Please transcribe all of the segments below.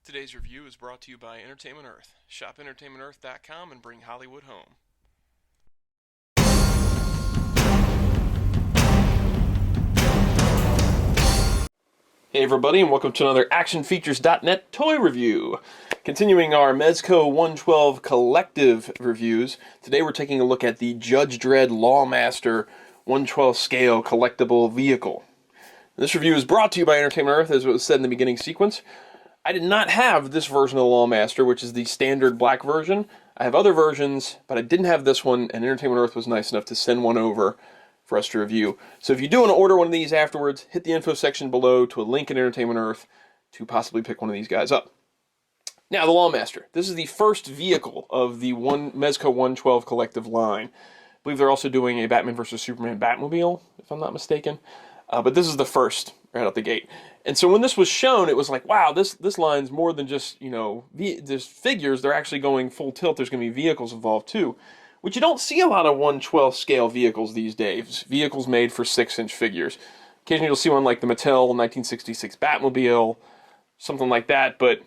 Today's review is brought to you by Entertainment Earth. Shop entertainmentearth.com and bring Hollywood home. Hey everybody, and welcome to another ActionFeatures.net toy review. Continuing our Mezco 112 collective reviews, today we're taking a look at the Judge Dredd Lawmaster 112 scale collectible vehicle. This review is brought to you by Entertainment Earth, as it was said in the beginning sequence. I did not have this version of the Lawmaster, which is the standard black version. I have other versions, but I didn't have this one, and Entertainment Earth was nice enough to send one over for us to review. So if you do want to order one of these afterwards, hit the info section below to a link in Entertainment Earth to possibly pick one of these guys up. Now, the Lawmaster. This is the first vehicle of the Mezco 112 collective line. I believe they're also doing a Batman vs. Superman Batmobile, if I'm not mistaken. But this is the first right out the gate. And so when this was shown, it was like, wow, this line's more than just, just figures. They're actually going full tilt. There's going to be vehicles involved too, which you don't see a lot of 1/12 scale vehicles these days. Vehicles made for 6-inch figures. Occasionally you'll see one like the Mattel 1966 Batmobile, something like that. But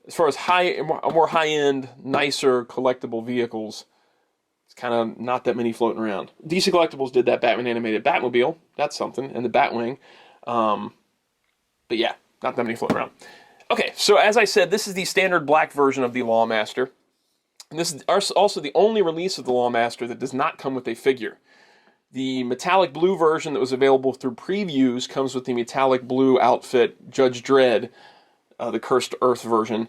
as far as more high-end, nicer collectible vehicles, it's kind of not that many floating around. DC Collectibles did that Batman animated Batmobile. That's something. And the Batwing. But yeah, not that many floating around. Okay, so as I said, this is the standard black version of the Lawmaster. And this is also the only release of the Lawmaster that does not come with a figure. The metallic blue version that was available through previews comes with the metallic blue outfit, Judge Dredd, the Cursed Earth version,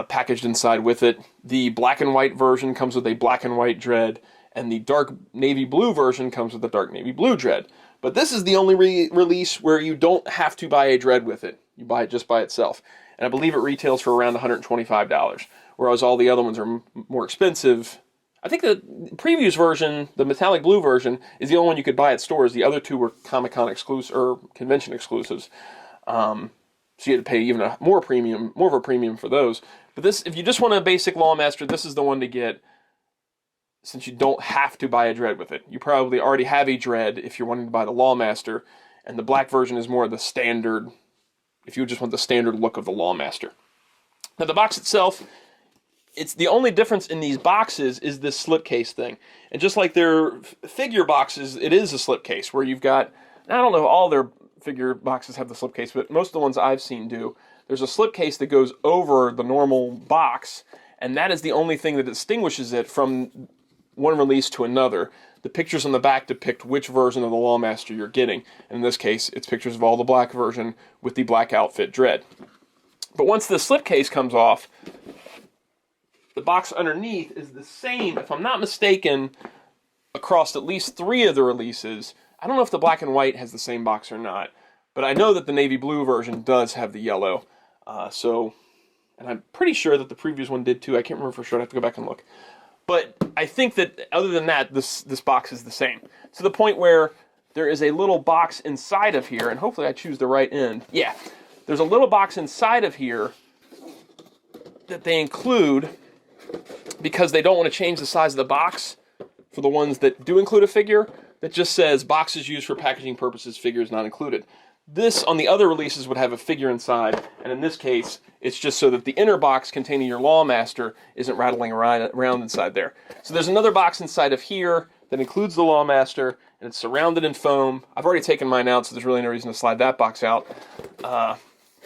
packaged inside with it. The black and white version comes with a black and white Dredd, and the dark navy blue version comes with a dark navy blue Dredd. But this is the only release where you don't have to buy a Dredd with it. You buy it just by itself. And I believe it retails for around $125, whereas all the other ones are more expensive. I think the previews version, the metallic blue version, is the only one you could buy at stores. The other two were Comic-Con exclusive or convention exclusives. So you had to pay even more of a premium for those. But this, if you just want a basic Lawmaster, this is the one to get, since you don't have to buy a Dredd with it. You probably already have a Dredd if you're wanting to buy the Lawmaster, and the black version is more the standard, if you just want the standard look of the Lawmaster. Now the box itself, it's the only difference in these boxes is this slipcase thing. And just like their figure boxes, it is a slipcase where you've got, I don't know if all their figure boxes have the slipcase, but most of the ones I've seen do. There's a slipcase that goes over the normal box, and that is the only thing that distinguishes it from one release to another. The pictures on the back depict which version of the Lawmaster you're getting. And in this case, it's pictures of all the black version with the black outfit Dredd. But once the slipcase comes off, the box underneath is the same, if I'm not mistaken, across at least 3 of the releases. I don't know if the black and white has the same box or not, but I know that the navy blue version does have the yellow. And I'm pretty sure that the previous one did too. I can't remember for sure. I have to go back and look. But I think that other than that, this box is the same. To the point where there is a little box inside of here, and hopefully I choose the right end. Yeah, there's a little box inside of here that they include because they don't want to change the size of the box for the ones that do include a figure, that just says boxes used for packaging purposes, figures not included. This, on the other releases, would have a figure inside, and in this case, it's just so that the inner box containing your Lawmaster isn't rattling around inside there. So there's another box inside of here that includes the Lawmaster, and it's surrounded in foam. I've already taken mine out, so there's really no reason to slide that box out.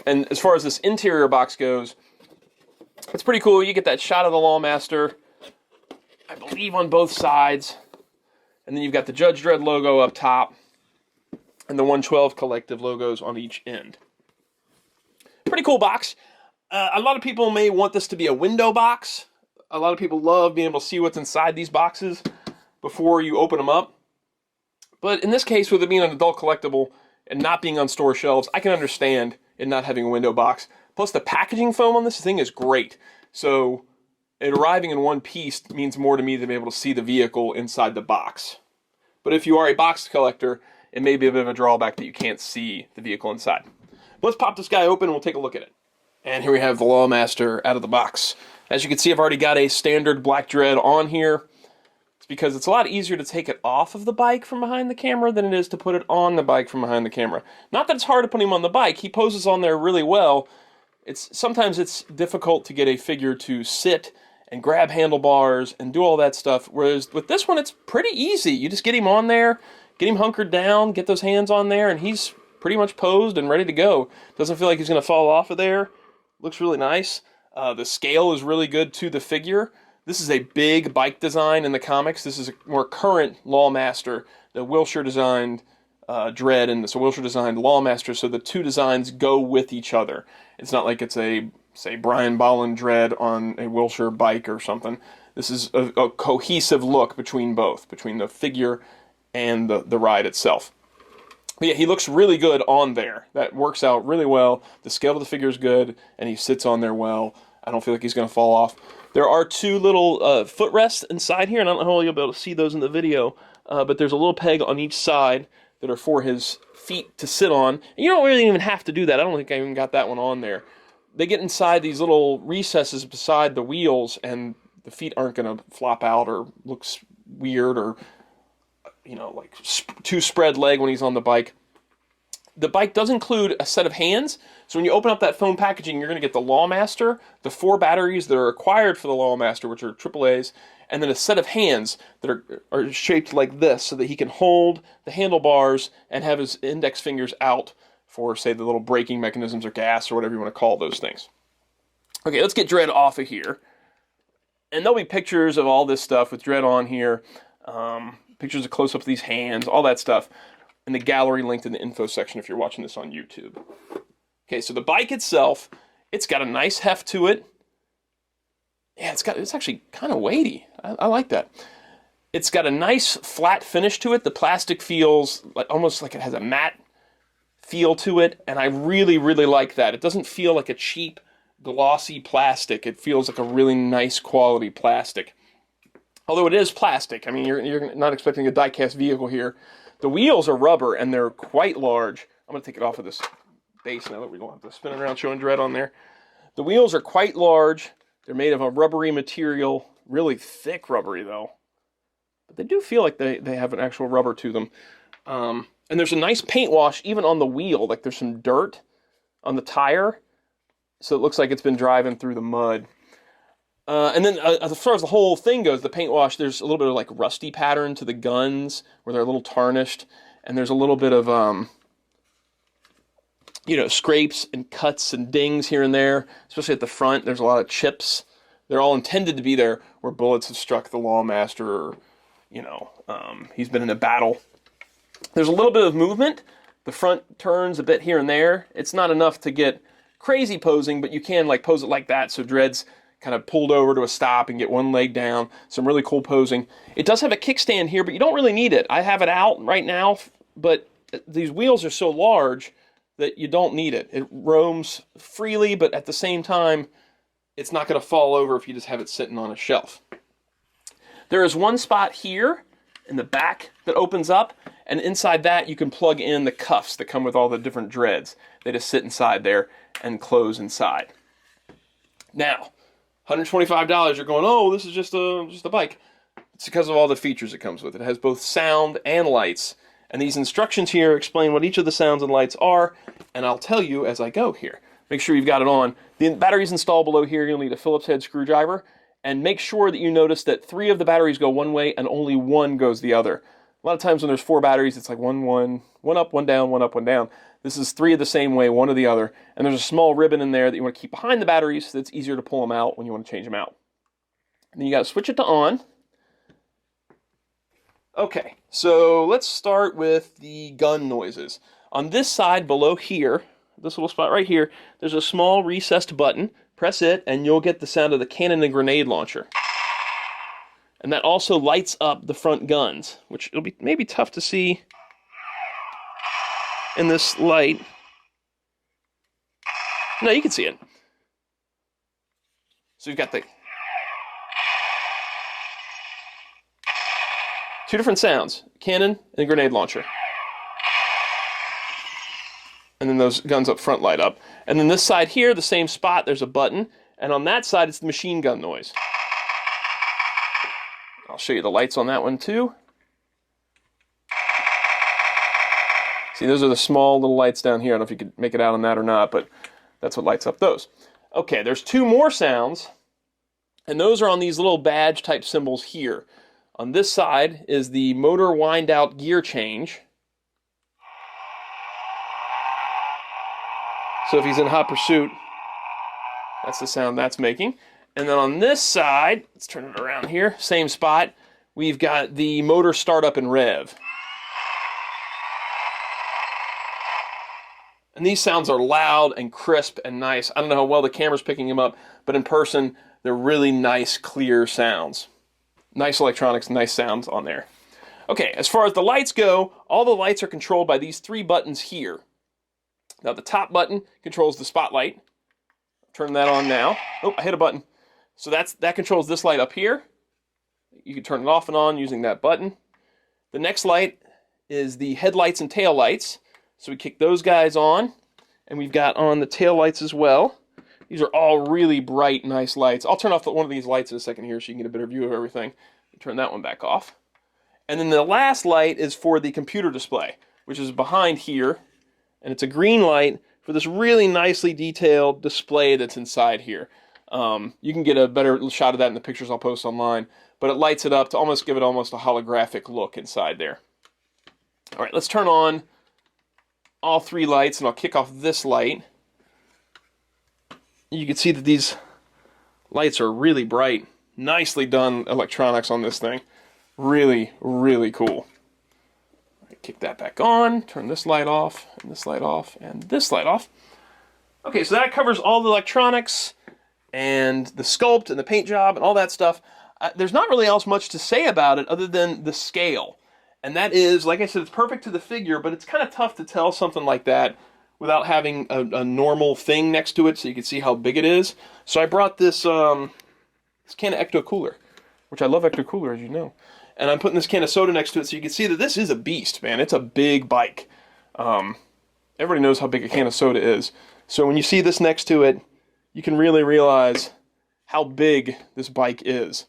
And as far as this interior box goes, it's pretty cool. You get that shot of the Lawmaster, I believe, on both sides. And then you've got the Judge Dredd logo up top, and the 112 collective logos on each end. Pretty cool box. A lot of people may want this to be a window box. A lot of people love being able to see what's inside these boxes before you open them up. But in this case, with it being an adult collectible and not being on store shelves, I can understand it not having a window box. Plus, the packaging foam on this thing is great. So it arriving in one piece means more to me than being able to see the vehicle inside the box. But if you are a box collector, it may be a bit of a drawback that you can't see the vehicle inside. But let's pop this guy open and we'll take a look at it. And here we have the Lawmaster out of the box. As you can see, I've already got a standard black Dredd on here. It's because it's a lot easier to take it off of the bike from behind the camera than it is to put it on the bike from behind the camera. Not that it's hard to put him on the bike. He poses on there really well. Sometimes it's difficult to get a figure to sit and grab handlebars and do all that stuff, whereas with this one it's pretty easy. You just get him on there, get him hunkered down, get those hands on there, and he's pretty much posed and ready to go. Doesn't feel like he's going to fall off of there. Looks really nice. The scale is really good to the figure. This is a big bike design in the comics. This is a more current Lawmaster. The Wilshire designed Dredd, and so Wilshire designed Lawmaster, so the two designs go with each other. It's not like it's a, say, Brian Bolland Dredd on a Wilshire bike or something. This is a cohesive look between both, between the figure and the ride itself. But yeah, he looks really good on there. That works out really well. The scale of the figure is good, and he sits on there well. I don't feel like he's going to fall off. There are two little footrests inside here, and I don't know how you'll be able to see those in the video, but there's a little peg on each side that are for his feet to sit on. And you don't really even have to do that. I don't think I even got that one on there. They get inside these little recesses beside the wheels, and the feet aren't going to flop out or look weird or, you know, like too spread leg when he's on the bike. The bike does include a set of hands, so when you open up that foam packaging, you're going to get the Lawmaster, the 4 batteries that are required for the Lawmaster, which are AAAs, and then a set of hands that are shaped like this, so that he can hold the handlebars and have his index fingers out for, say, the little braking mechanisms or gas or whatever you want to call those things. Okay, let's get Dredd off of here. And there'll be pictures of all this stuff with Dredd on here, pictures of close-ups of these hands, all that stuff, in the gallery linked in the info section if you're watching this on YouTube. Okay, so the bike itself, it's got a nice heft to it. Yeah, it's actually kind of weighty. I like that. It's got a nice flat finish to it. The plastic feels almost like it has a matte feel to it, and I really, really like that. It doesn't feel like a cheap, glossy plastic. It feels like a really nice quality plastic. Although it is plastic. I mean, you're not expecting a die-cast vehicle here. The wheels are rubber, and they're quite large. I'm going to take it off of this base now that we don't have to spin it around showing Dredd on there. The wheels are quite large. They're made of a rubbery material, really thick rubbery, though. But they do feel like they have an actual rubber to them. And there's a nice paint wash even on the wheel. Like there's some dirt on the tire, so it looks like it's been driving through the mud. And then as far as the whole thing goes, the paint wash, there's a little bit of like rusty pattern to the guns where they're a little tarnished, and there's a little bit of scrapes and cuts and dings here and there, especially at the front. There's a lot of chips. They're all intended to be there where bullets have struck the Lawmaster, or he's been in a battle. There's a little bit of movement. The front turns a bit here and there. It's not enough to get crazy posing, but you can like pose it like that, so Dredd's kind of pulled over to a stop and get one leg down. Some really cool posing. It does have a kickstand here, but you don't really need it. I have it out right now, but these wheels are so large that you don't need it. It roams freely, but at the same time, it's not going to fall over if you just have it sitting on a shelf. There is one spot here in the back that opens up, and inside that you can plug in the cuffs that come with all the different Dredds. They just sit inside there and close inside. Now, $125, you're going, oh, this is just a bike. It's because of all the features it comes with. It has both sound and lights, and these instructions here explain what each of the sounds and lights are, and I'll tell you as I go here. Make sure you've got it on. The batteries installed below here, you'll need a Phillips head screwdriver, and make sure that you notice that 3 of the batteries go one way and only 1 goes the other. A lot of times when there's 4 batteries, it's like one up, 1 down, 1 up, 1 down. This is 3 of the same way, 1 of the other. And there's a small ribbon in there that you want to keep behind the batteries so it's easier to pull them out when you want to change them out. And then you got to switch it to on. Okay, so let's start with the gun noises. On this side below here, this little spot right here, there's a small recessed button. Press it and you'll get the sound of the cannon and grenade launcher. And that also lights up the front guns, which it'll be maybe tough to see in this light. No, you can see it. So you've got the 2 different sounds, cannon and grenade launcher. And then those guns up front light up. And then this side here, the same spot, there's a button. And on that side, it's the machine gun noise. I'll show you the lights on that one too. See, those are the small little lights down here. I don't know if you could make it out on that or not, but That's what lights up those. Okay, there's two more sounds, and those are on these little badge type symbols here. On this side is the motor wind out gear change. So if he's in hot pursuit, that's the sound that's making. And then on this side, let's turn it around here, same spot, we've got the motor startup and rev. And these sounds are loud and crisp and nice. I don't know how well the camera's picking them up, but in person, they're really nice, clear sounds. Nice electronics, nice sounds on there. Okay, as far as the lights go, all the lights are controlled by these three buttons here. Now the top button controls the spotlight. Turn that on now. Oh, I hit a button. So that controls this light up here. You can turn it off and on using that button. The next light is the headlights and tail lights. So we kick those guys on, and we've got on the tail lights as well. These are all really bright, nice lights. I'll turn off one of these lights in a second here so you can get a better view of everything. Turn that one back off. And then the last light is for the computer display, which is behind here. And it's a green light for this really nicely detailed display that's inside here. You can get a better shot of that in the pictures I'll post online, but it lights it up to almost give it almost a holographic look inside there. All right, let's turn on all three lights, and I'll kick off this light. You can see that these lights are really bright. Nicely done electronics on this thing. Really, really cool. Kick that back on, turn this light off, and this light off, and this light off. Okay, so that covers all the electronics and the sculpt and the paint job and all that stuff. There's not really else much to say about it other than the scale. And that is, like I said, it's perfect to the figure, but it's kind of tough to tell something like that without having a normal thing next to it so you can see how big it is. So I brought this, this can of Ecto Cooler, which I love Ecto Cooler, as you know. And I'm putting this can of soda next to it so you can see that this is a beast, man. It's a big bike. Everybody knows how big a can of soda is. So when you see this next to it, you can really realize how big this bike is.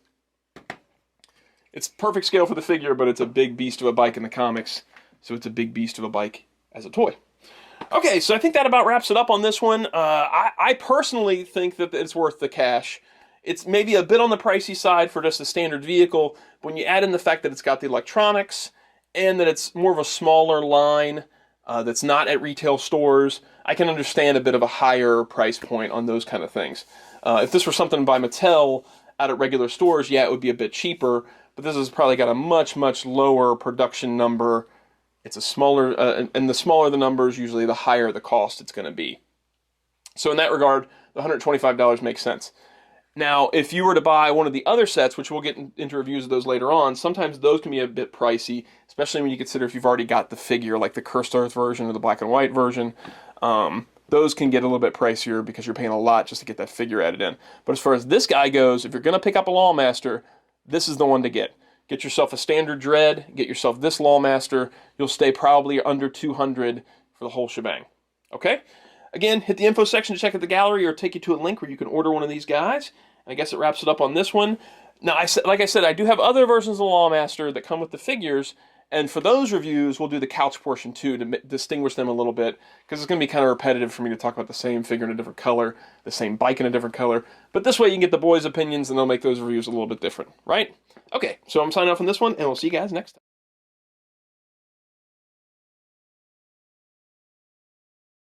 It's perfect scale for the figure, but it's a big beast of a bike in the comics. So it's a big beast of a bike as a toy. Okay, so I think that about wraps it up on this one. I personally think that it's worth the cash. It's maybe a bit on the pricey side for just a standard vehicle, but when you add in the fact that it's got the electronics and that it's more of a smaller line that's not at retail stores, I can understand a bit of a higher price point on those kind of things. If this were something by Mattel out at regular stores, yeah, it would be a bit cheaper, but this has probably got a much, much lower production number. It's a smaller, and the smaller the numbers, usually the higher the cost it's going to be. So in that regard, the $125 makes sense. Now, if you were to buy one of the other sets, which we'll get into reviews of those later on, sometimes those can be a bit pricey, especially when you consider if you've already got the figure, like the Cursed Earth version or the black and white version. Those can get a little bit pricier because you're paying a lot just to get that figure added in. But as far as this guy goes, if you're going to pick up a Lawmaster, this is the one to get. Get yourself a standard Dredd, get yourself this Lawmaster, you'll stay probably under $200 for the whole shebang. Okay? Again, hit the info section to check out the gallery or take you to a link where you can order one of these guys. And I guess it wraps it up on this one. Now, like I said, I do have other versions of the Lawmaster that come with the figures, and for those reviews, we'll do the couch portion too to distinguish them a little bit, because it's going to be kind of repetitive for me to talk about the same figure in a different color, the same bike in a different color. But this way you can get the boys' opinions, and they'll make those reviews a little bit different, right? Okay, so I'm signing off on this one, and we'll see you guys next time.